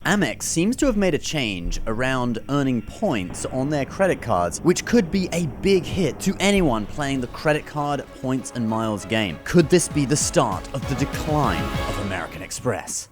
Amex seems to have made a change around earning points on their credit cards, which could be a big hit to anyone playing the credit card points and miles game. Could this be the start of the decline of American Express?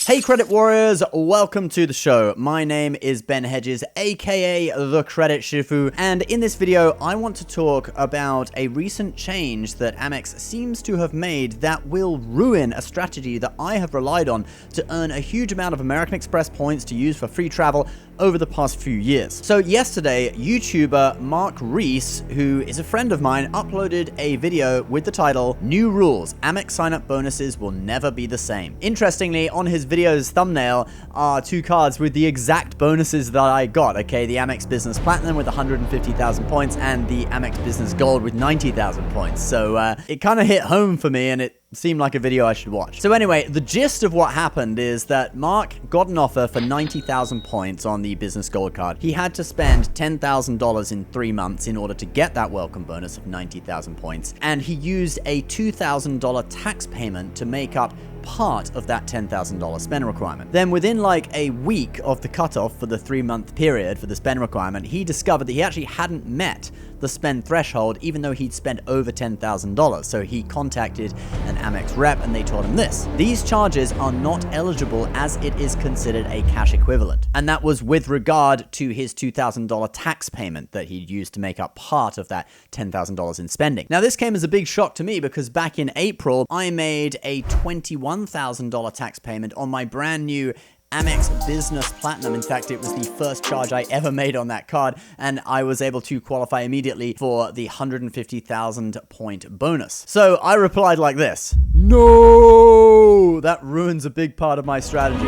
Hey Credit Warriors, welcome to the show. My name is Ben Hedges, aka The Credit Shifu, and in this video I want to talk about a recent change that Amex seems to have made that will ruin a strategy that I have relied on to earn a huge amount of American Express points to use for free travel over the past few years. So yesterday, YouTuber Mark Reese, who is a friend of mine, uploaded a video with the title, New Rules, Amex Sign-Up Bonuses Will Never Be the Same. Interestingly, on his video's thumbnail are two cards with the exact bonuses that I got, okay? The Amex Business Platinum with 150,000 points and the Amex Business Gold with 90,000 points. So it kind of hit home for me and it seemed like a video I should watch. So anyway, the gist of what happened is that Mark got an offer for 90,000 points on the Business Gold card. He had to spend $10,000 in 3 months in order to get that welcome bonus of 90,000 points, and he used a $2,000 tax payment to make up part of that $10,000 spend requirement. Then within like a week of the cutoff for the 3-month period for the spend requirement, he discovered that he actually hadn't met the spend threshold even though he'd spent over $10,000. So he contacted an Amex rep and they told him this: these charges are not eligible as it is considered a cash equivalent. And that was with regard to his $2,000 tax payment that he'd used to make up part of that $10,000 in spending. Now this came as a big shock to me because back in April, I made a $21,000 tax payment on my brand new Amex Business Platinum. In fact, it was the first charge I ever made on that card, and I was able to qualify immediately for the 150,000 point bonus. So I replied like this: no, that ruins a big part of my strategy.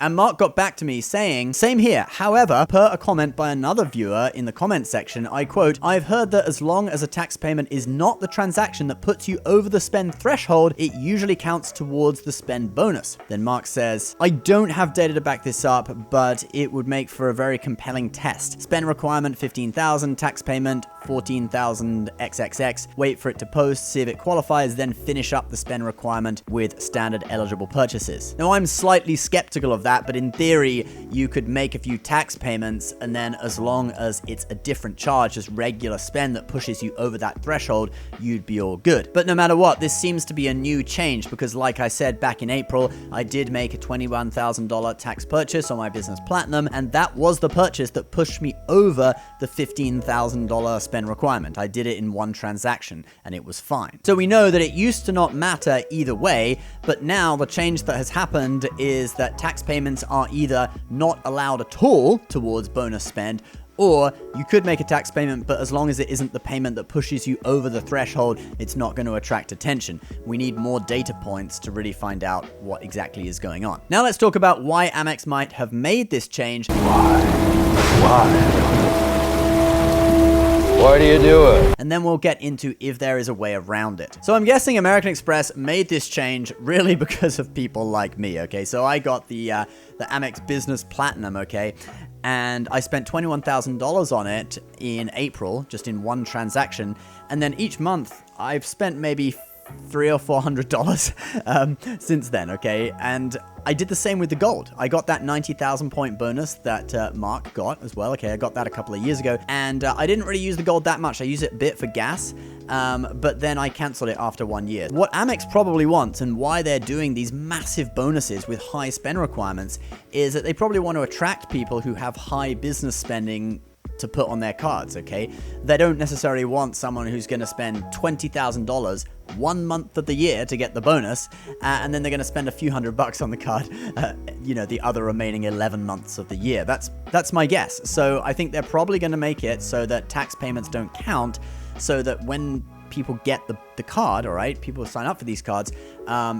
And Mark got back to me saying, same here. However, per a comment by another viewer in the comment section, I quote, I've heard that as long as a tax payment is not the transaction that puts you over the spend threshold, it usually counts towards the spend bonus. Then Mark says, I don't have data to back this up, but it would make for a very compelling test. Spend requirement 15,000, tax payment 14,000 XXX. Wait for it to post, see if it qualifies, then finish up the spend requirement with standard eligible purchases. Now I'm slightly skeptical of that, but in theory, you could make a few tax payments, and then as long as it's a different charge, just regular spend that pushes you over that threshold, you'd be all good. But no matter what, this seems to be a new change because like I said, back in April, I did make a $21,000 tax purchase on my Business Platinum, and that was the purchase that pushed me over the $15,000 spend requirement. I did it in one transaction, and it was fine. So we know that it used to not matter either way, but now the change that has happened is that tax payments are either not allowed at all towards bonus spend, or you could make a tax payment, but as long as it isn't the payment that pushes you over the threshold, it's not going to attract attention. We need more data points to really find out what exactly is going on. Now let's talk about why Amex might have made this change. Why do you do it? And then we'll get into if there is a way around it. So I'm guessing American Express made this change really because of people like me, okay? So I got the Amex Business Platinum, okay? And I spent $21,000 on it in April, just in one transaction. And then each month I've spent maybe $300 or $400 since then, okay? And I did the same with the gold. I got that 90,000 point bonus that Mark got as well. Okay, I got that a couple of years ago, and I didn't really use the gold that much. I use it a bit for gas, but then I canceled it after 1 year. What Amex probably wants, and why they're doing these massive bonuses with high spend requirements, is that they probably want to attract people who have high business spending to put on their cards, okay? They don't necessarily want someone who's going to spend $20,000 1 month of the year to get the bonus, and then they're going to spend a few $100 on the card, the other remaining 11 months of the year. That's my guess. So I think they're probably going to make it so that tax payments don't count, so that when people get the card, all right, people sign up for these cards,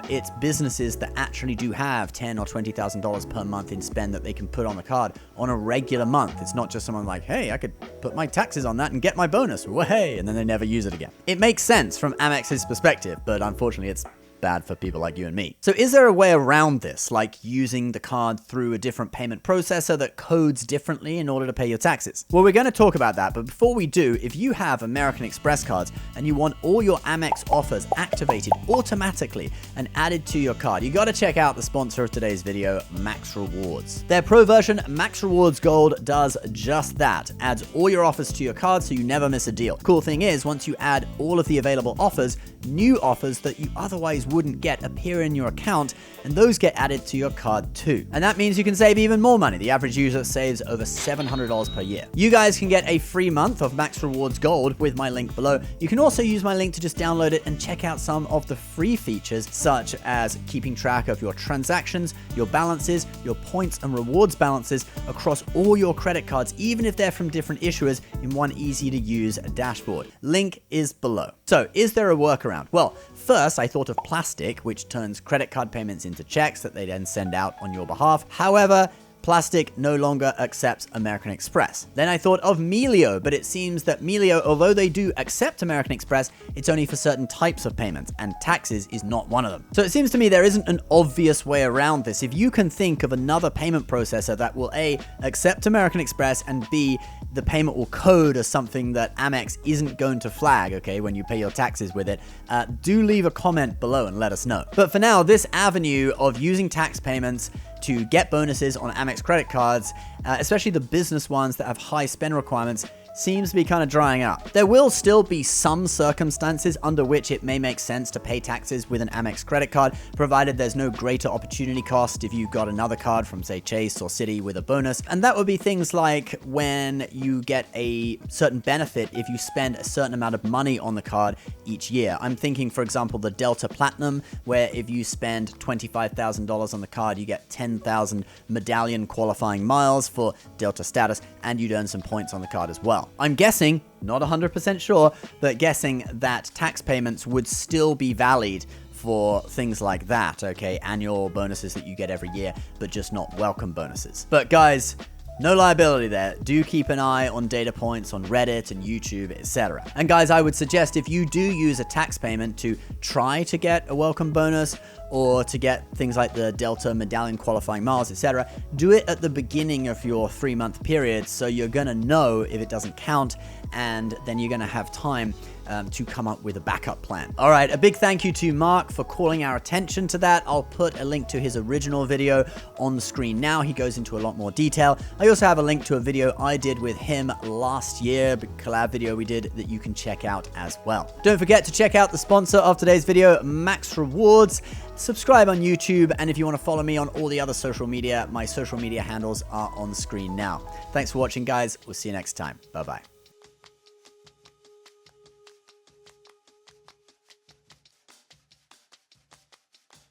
it's businesses that actually do have $10,000 or $20,000 per month in spend that they can put on the card on a regular month. It's not just someone like, hey, I could put my taxes on that and get my bonus, hey, and then they never use it again. It makes sense from Amex's perspective, but unfortunately it's bad for people like you and me. So is there a way around this, like using the card through a different payment processor that codes differently in order to pay your taxes? Well, we're going to talk about that, but before we do, if you have American Express cards and you want all your Amex offers activated automatically and added to your card, you got to check out the sponsor of today's video, Max Rewards. Their pro version, Max Rewards Gold, does just that. Adds all your offers to your card so you never miss a deal. Cool thing is, once you add all of the available offers, new offers that you otherwise wouldn't get appear in your account, and those get added to your card too. And that means you can save even more money. The average user saves over $700 per year. You guys can get a free month of Max Rewards Gold with my link below. You can also use my link to just download it and check out some of the free features, such as keeping track of your transactions, your balances, your points and rewards balances across all your credit cards, even if they're from different issuers, in one easy to use dashboard. Link is below. So is there a workaround? Well, first I thought of Plastic, which turns credit card payments into checks that they then send out on your behalf. However, Plastic no longer accepts American Express. Then I thought of Melio, but it seems that Melio, although they do accept American Express, it's only for certain types of payments, and taxes is not one of them. So it seems to me there isn't an obvious way around this. If you can think of another payment processor that will A, accept American Express, and B, the payment will code as something that Amex isn't going to flag, okay, when you pay your taxes with it, do leave a comment below and let us know. But for now, this avenue of using tax payments to get bonuses on Amex credit cards, especially the business ones that have high spend requirements, seems to be kind of drying up. There will still be some circumstances under which it may make sense to pay taxes with an Amex credit card, provided there's no greater opportunity cost if you've got another card from, say, Chase or Citi with a bonus. And that would be things like when you get a certain benefit if you spend a certain amount of money on the card each year. I'm thinking, for example, the Delta Platinum, where if you spend $25,000 on the card, you get 10,000 medallion qualifying miles for Delta status, and you'd earn some points on the card as well. I'm guessing, not 100% sure, but guessing that tax payments would still be valid for things like that, okay? Annual bonuses that you get every year, but just not welcome bonuses. But guys, no liability there. Do keep an eye on data points on Reddit and YouTube, etc. And guys, I would suggest if you do use a tax payment to try to get a welcome bonus or to get things like the Delta medallion qualifying miles, etc., do it at the beginning of your 3-month period, so you're gonna know if it doesn't count, and then you're gonna have time to come up with a backup plan. All right, a big thank you to Mark for calling our attention to that. I'll put a link to his original video on the screen now. He goes into a lot more detail. I also have a link to a video I did with him last year, a big collab video we did that you can check out as well. Don't forget to check out the sponsor of today's video, Max Rewards. Subscribe on YouTube, and if you want to follow me on all the other social media, my social media handles are on the screen now. Thanks for watching, guys. We'll see you next time. Bye-bye.